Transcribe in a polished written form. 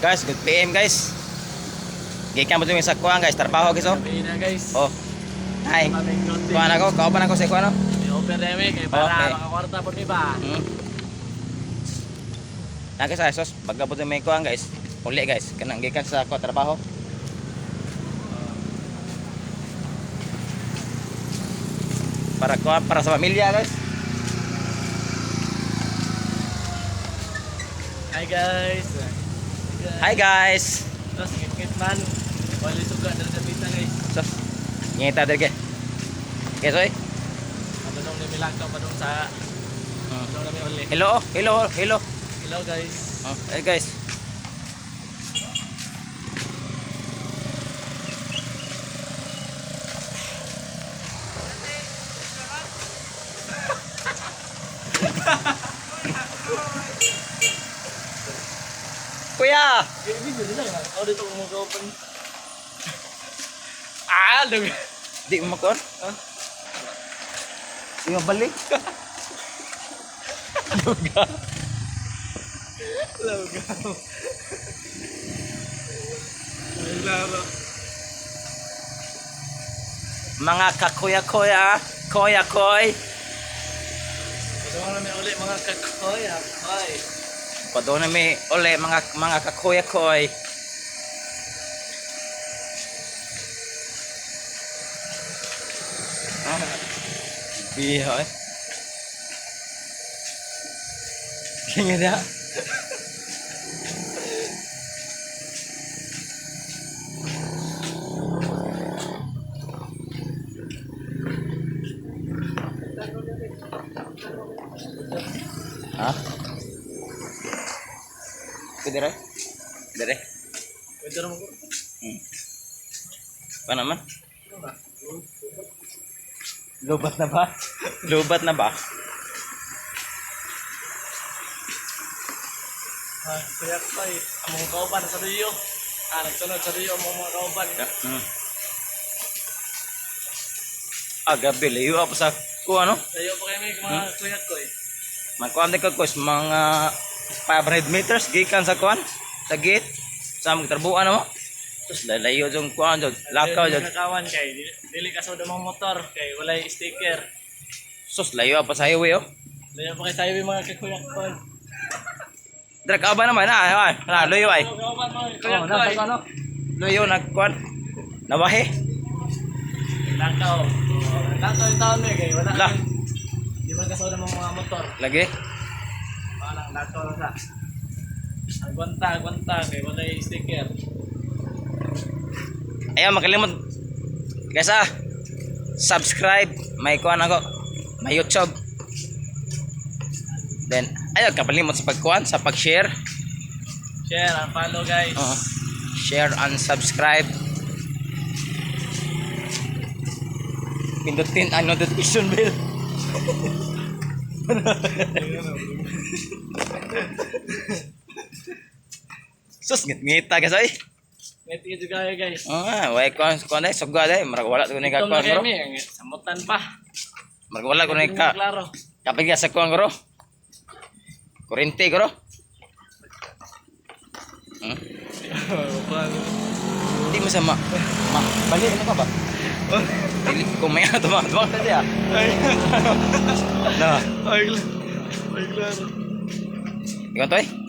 Guys, good PM guys. Gikan mo sa kuan guys, trabaho guys oh. Sabihin na guys. Oh. Hi. Kuan ako, kauban ako sa kuan oh. I-open na kay para Okay. makakwarta po mi ba. Na guys, sos baga po may kuan guys. Uli guys, kanang gikan sa kuan trabaho. Para kuan para sa pamilya guys. Hi guys. Hi guys. Terus ngit man. Wala suka dari sa pita guys. Sos. Ngita diri ke. Guys oy. Padung ni Milangkaw padung sa padung nami uli. Hello, hello, hello. Hello guys. Oh, hey guys. Kuya, Ini jadi lah. Oh dito mo open. dong. Di mo makon? Hah? Di mo balik. Logo. Ay laro. Mga kakuya-kuya, koy. Padung nami uli mga kakoy. Ay. Padung na may uli mga kakuya-koy. Biho eh. Kaya dia. Hah? Kedere? Kedere? Pwede mo ko. Apa naman? Lubat na ba? Lubat na ba? Ah, kaya pa eh. Among kauban sa Rio. Nagsunod sa Rio among mga kauban. Gabi layo ako sa kuha no? Tayo pa kami mga kuyat ko eh. Magkuhan din ko mga 500 meters gikan sa kuhan sa gate sa magtarbuan mo. Tapos lalayo yung kuhan dyan, lakaw dyan. Nakawan kay dili ka sa damang motor kay walay sticker. Sus layo pa sa highway oh. Tayo pa kay sayo yung mga kuyat ko. Drak ka ba naman layo ay. Kauban mga Oh, kuyat ko. nasa ano? Layo nagkuhan. Nawahe. Lakaw. Lakaw yung taon eh kay wala. Lah. Di man ka sa damang mga motor. Lagi. Parang lakaw lang sa. Agwanta kay walay sticker. Ayaw makalimot. Guys subscribe. May kuhan ako. May YouTube. Then ayaw kapalimot sa pagkuhan, sa pag-share. Share and follow guys. Share and subscribe. Pindutin ang notification bell. Sus ngit-ngita guys ay. Ngiti juga guys. Way kon dai sugwa dai marag wala ko ni ka Ito kon na guro. kami, samutan pa. Marag wala ko ni ka. Klaro. Kapag sa kon guro. Kurente guro. Di mo sama. Balik ano ka ba? Dili ko may tumak tadi ah. Nah. Ay, klaro. Ikaw to eh?